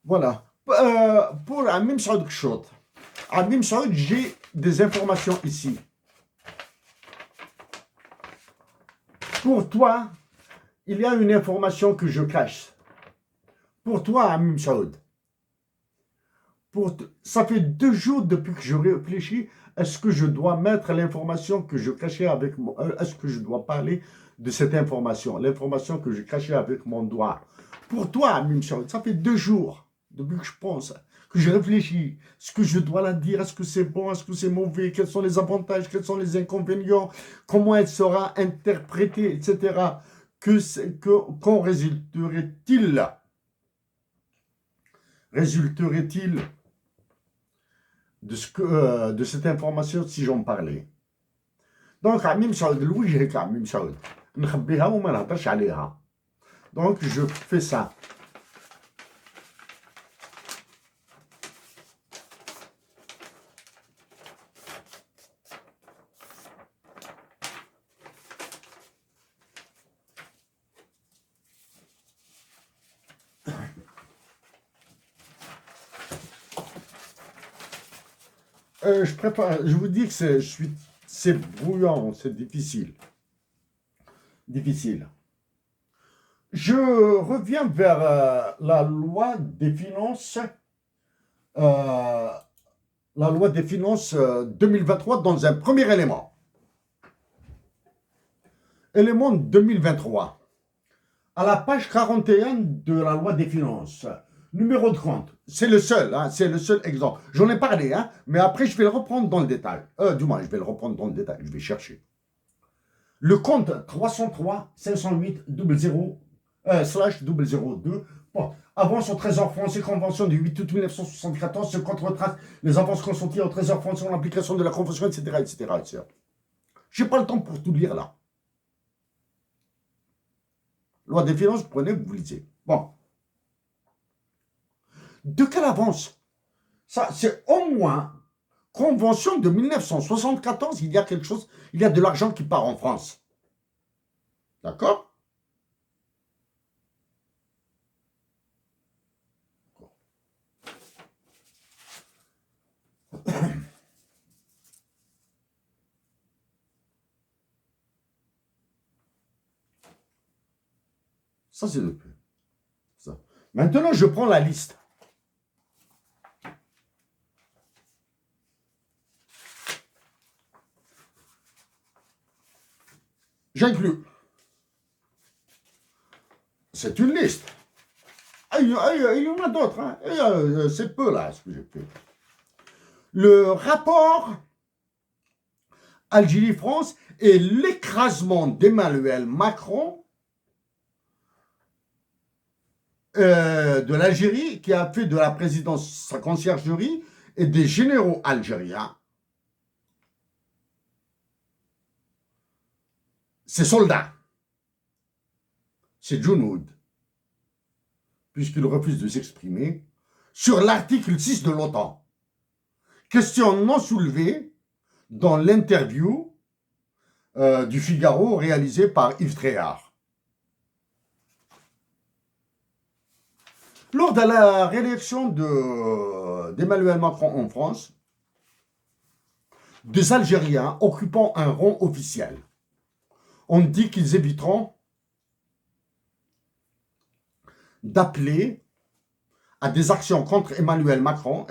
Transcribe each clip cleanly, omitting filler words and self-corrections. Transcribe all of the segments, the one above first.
Voilà. Pour Amim Saoud Kchot. Amim Saoud, j'ai des informations ici. Pour toi, il y a une information que je cache. Pour toi, Amim Saoud. Ça fait 2 jours depuis que je réfléchis. Est-ce que je dois mettre l'information que je cachais avec mon... Est-ce que je dois parler de cette information? L'information que je cachais avec mon doigt. Pour toi, Amim Saoud, ça fait 2 jours depuis que je pense, que je réfléchis. Est-ce que je dois la dire? Est-ce que c'est bon? Est-ce que c'est mauvais? Quels sont les avantages? Quels sont les inconvénients? Comment elle sera interprétée, etc. Qu'en résulterait-il de cette information si j'en parlais? Donc, Amim Saoud, Louis هيك Amim Saoud. نخبيها وما نهضرش عليها. Donc, je fais ça. Je vous dis que c'est brouillant, c'est difficile. Difficile. Je reviens vers la loi des finances, la loi des finances 2023 dans un premier élément. Élément 2023. À la page 41 de la loi des finances. Numéro de compte. C'est le seul, hein, c'est le seul exemple. J'en ai parlé, hein, mais après je vais le reprendre dans le détail. Du moins, je vais le reprendre dans le détail. Je vais chercher. Le compte 303 508 00 /002 avance au Trésor français, convention du 8 août 1974. Ce compte retrace les avances consenties au Trésor français en application de la convention, etc. etc. Je n'ai pas le temps pour tout lire là. Loi des finances, vous prenez, vous lisez. Bon. De quelle avance? Ça, c'est au moins convention de 1974. Il y a quelque chose, il y a de l'argent qui part en France. D'accord? Ça, c'est le peu. Ça. Maintenant, je prends la liste. J'inclus. C'est une liste. Il y en a d'autres. Hein. C'est peu là ce que j'ai fait. Le rapport Algérie-France et l'écrasement d'Emmanuel Macron de l'Algérie, qui a fait de la présidence sa conciergerie, et des généraux algériens, ses soldats, c'est Jounoud, puisqu'il refuse de s'exprimer sur l'article 6 de l'OTAN. Question non soulevée dans l'interview du Figaro réalisée par Yves Tréhard. Lors de la réélection d'Emmanuel Macron en France, des Algériens occupant un rang officiel ont dit qu'ils éviteront d'appeler à des actions contre Emmanuel Macron,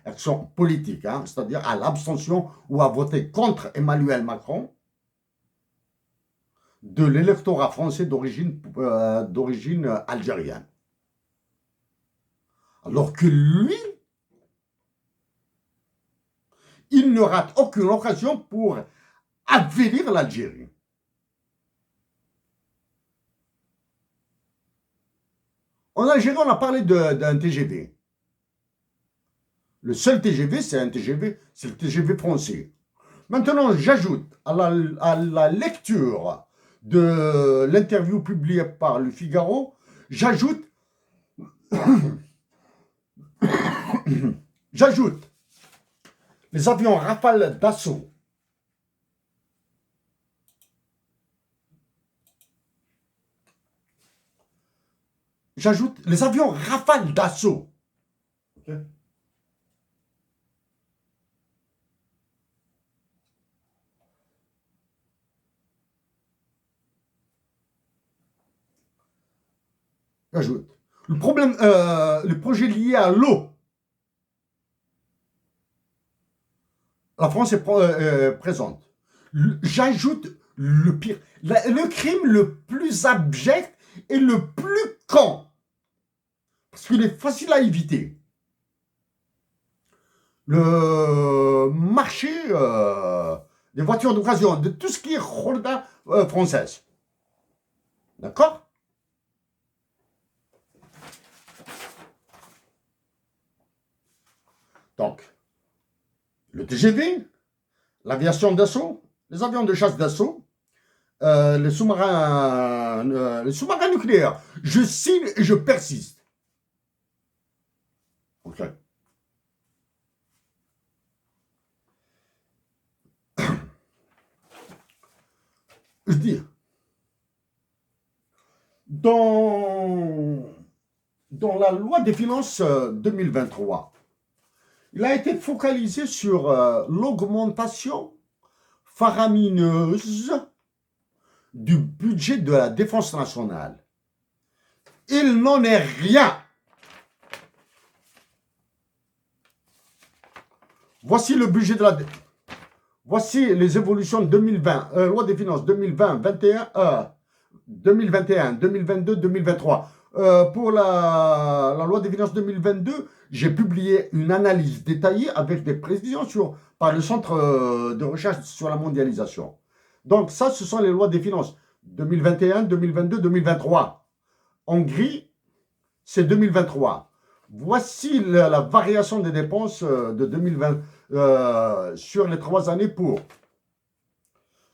action politique, hein, c'est-à-dire à l'abstention ou à voter contre Emmanuel Macron de l'électorat français d'origine algérienne. Alors que lui, il ne rate aucune occasion pour avilir l'Algérie. En Algérie, on a parlé d'un TGV. Le seul TGV, c'est un TGV, c'est le TGV français. Maintenant, j'ajoute à la lecture de l'interview publiée par le Figaro, j'ajoute les avions Rafale d'assaut. J'ajoute les avions Rafale d'assaut Ok. J'ajoute. Le problème, le projet lié à l'eau. La France est présente. J'ajoute le pire. Le crime le plus abject et le plus con. Parce qu'il est facile à éviter. Le marché des voitures d'occasion, de tout ce qui est Honda française. D'accord? Donc, le TGV, l'aviation d'assaut, les avions de chasse d'assaut, les sous-marins nucléaires. Je signe et je persiste. Ok. Je dis, dans la loi des finances 2023, il a été focalisé sur l'augmentation faramineuse du budget de la défense nationale. Il n'en est rien. Voici le budget de la défense. Voici les évolutions de 2020, loi des finances 2020, 2021, 2022, 2023. Pour la loi des finances 2022, j'ai publié une analyse détaillée avec des précisions par le Centre de recherche sur la mondialisation. Donc ça, ce sont les lois des finances 2021, 2022, 2023. En gris, c'est 2023. Voici la variation des dépenses de 2020 sur les 3 années pour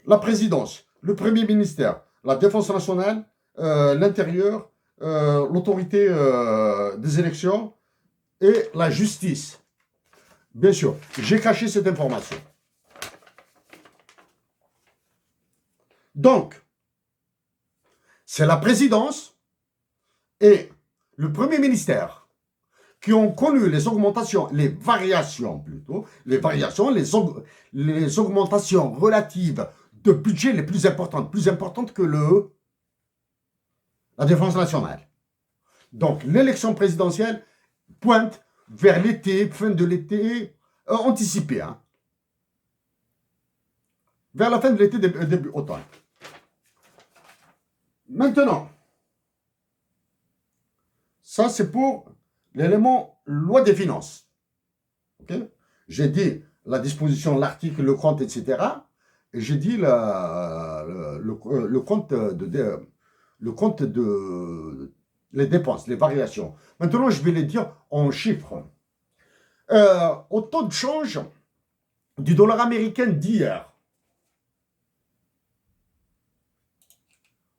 la présidence, le premier ministère, la défense nationale, l'intérieur, l'autorité des élections et la justice. Bien sûr, j'ai caché cette information. Donc, c'est la présidence et le premier ministère qui ont connu les augmentations, les variations plutôt, les augmentations relatives de budget les plus importantes que la défense nationale. Donc, l'élection présidentielle pointe vers l'été, fin de l'été, anticipé, hein, vers la fin de l'été, début automne. Maintenant, ça c'est pour l'élément loi des finances. Okay? J'ai dit la disposition, l'article, le compte, etc. Et j'ai dit le compte de les dépenses, les variations. Maintenant, je vais les dire en chiffres. Au taux de change du dollar américain d'hier,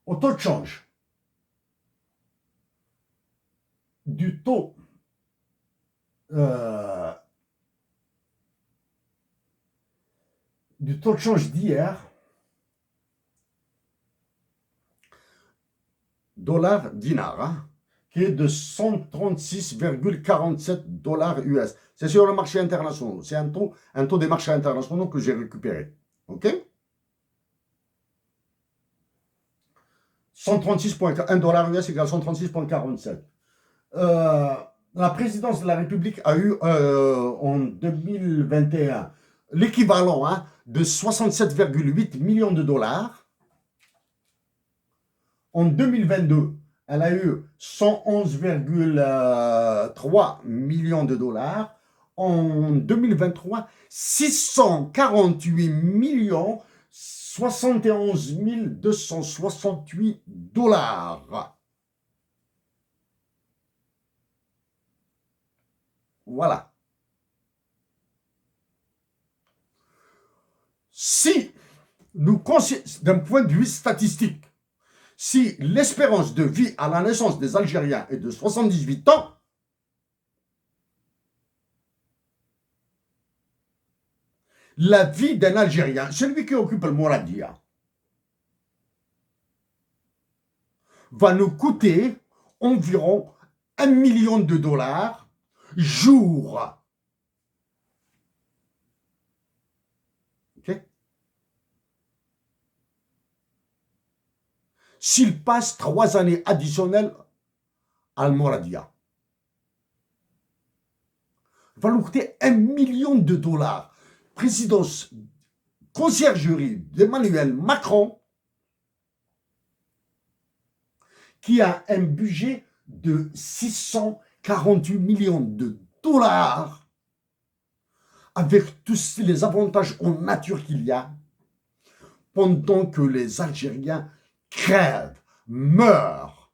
au taux de change du taux de change d'hier, dollar dinar, hein, qui est de 136,47 dollars US. C'est sur le marché international. C'est un taux des marchés internationaux que j'ai récupéré. OK? 136,1 dollars US égale 136,47. La présidence de la République a eu en 2021 l'équivalent, hein, de 67,8 millions de dollars. En 2022, elle a eu 111,3 millions de dollars. En 2023, 648 millions 71 268 dollars. Voilà. Si nous considérons, d'un point de vue statistique, si l'espérance de vie à la naissance des Algériens est de 78 ans, la vie d'un Algérien, celui qui occupe le Mouradia, va nous coûter environ 1 million de dollars jours. Ok? S'il passe 3 années additionnelles à Almoradia, va lui coûter 1 million de dollars. Présidence, conciergerie d'Emmanuel Macron, qui a un budget de 648 millions de dollars, avec tous les avantages en nature qu'il y a, pendant que les Algériens crèvent, meurent,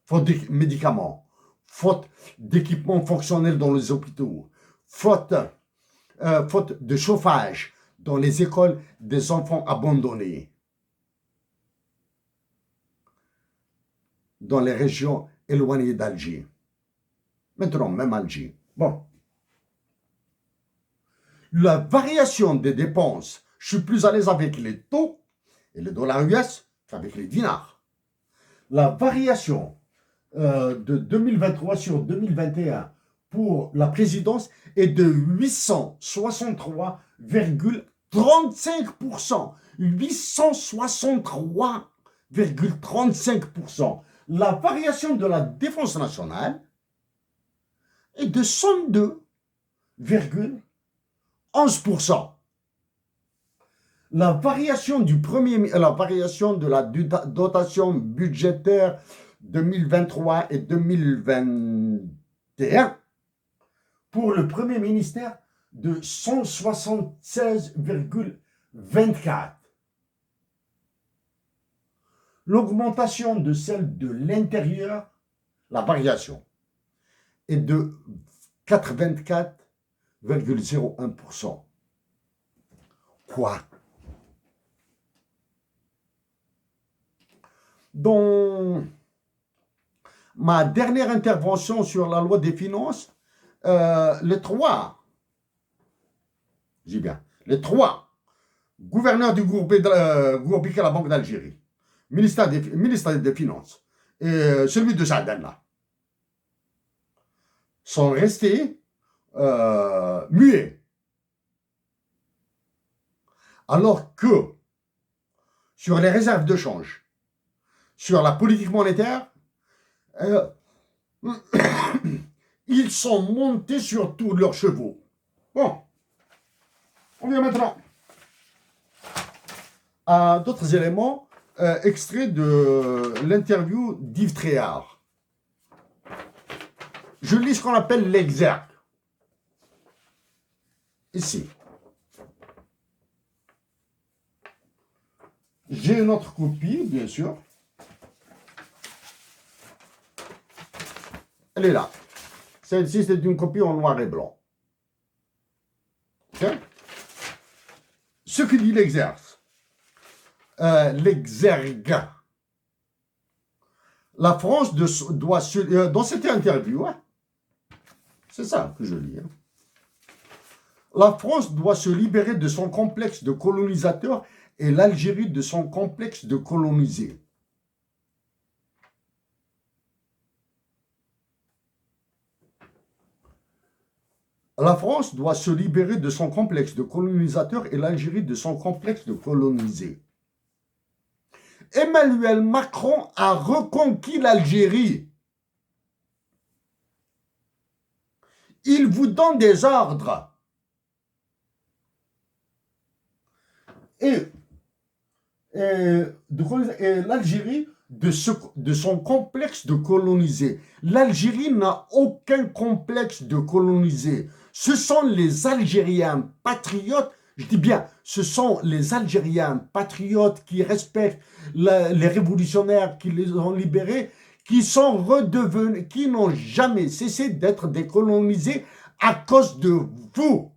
faute de médicaments, faute d'équipements fonctionnels dans les hôpitaux, faute de chauffage dans les écoles des enfants abandonnés, dans les régions éloignées d'Alger. Maintenant, même Alger. Bon. La variation des dépenses, je suis plus à l'aise avec les taux et les dollars US qu'avec les dinars. La variation de 2023 sur 2021 pour la présidence est de 863,35%. 863,35%. La variation de la défense nationale est de 102,11%. La variation de la dotation budgétaire 2023 et 2021 pour le premier ministère de 176,24. L'augmentation de celle de l'intérieur, la variation, est de 84,01%. Quoi? Dans ma dernière intervention sur la loi des finances, les trois gouverneurs du Gourbik à la Banque d'Algérie, ministère des Finances, et celui de Saadana, sont restés muets. Alors que sur les réserves de change, sur la politique monétaire, ils sont montés sur tous leurs chevaux. Bon, on vient maintenant à d'autres éléments extraits de l'interview d'Yves Tréhard. Je lis ce qu'on appelle l'exergue. Ici. J'ai une autre copie, bien sûr. Elle est là. Celle-ci, c'est une copie en noir et blanc. Okay? Ce que dit l'exergue. La France doit se... dans cette interview, hein, c'est ça que je lis. Hein. La France doit se libérer de son complexe de colonisateur et l'Algérie de son complexe de colonisé. La France doit se libérer de son complexe de colonisateur et l'Algérie de son complexe de colonisé. Emmanuel Macron a reconquis l'Algérie. Il vous donne des ordres. Et l'Algérie de son complexe de coloniser. L'Algérie n'a aucun complexe de coloniser. Ce sont les Algériens patriotes, je dis bien, ce sont les Algériens patriotes qui respectent les révolutionnaires qui les ont libérés, qui sont redevenus, qui n'ont jamais cessé d'être décolonisés à cause de vous.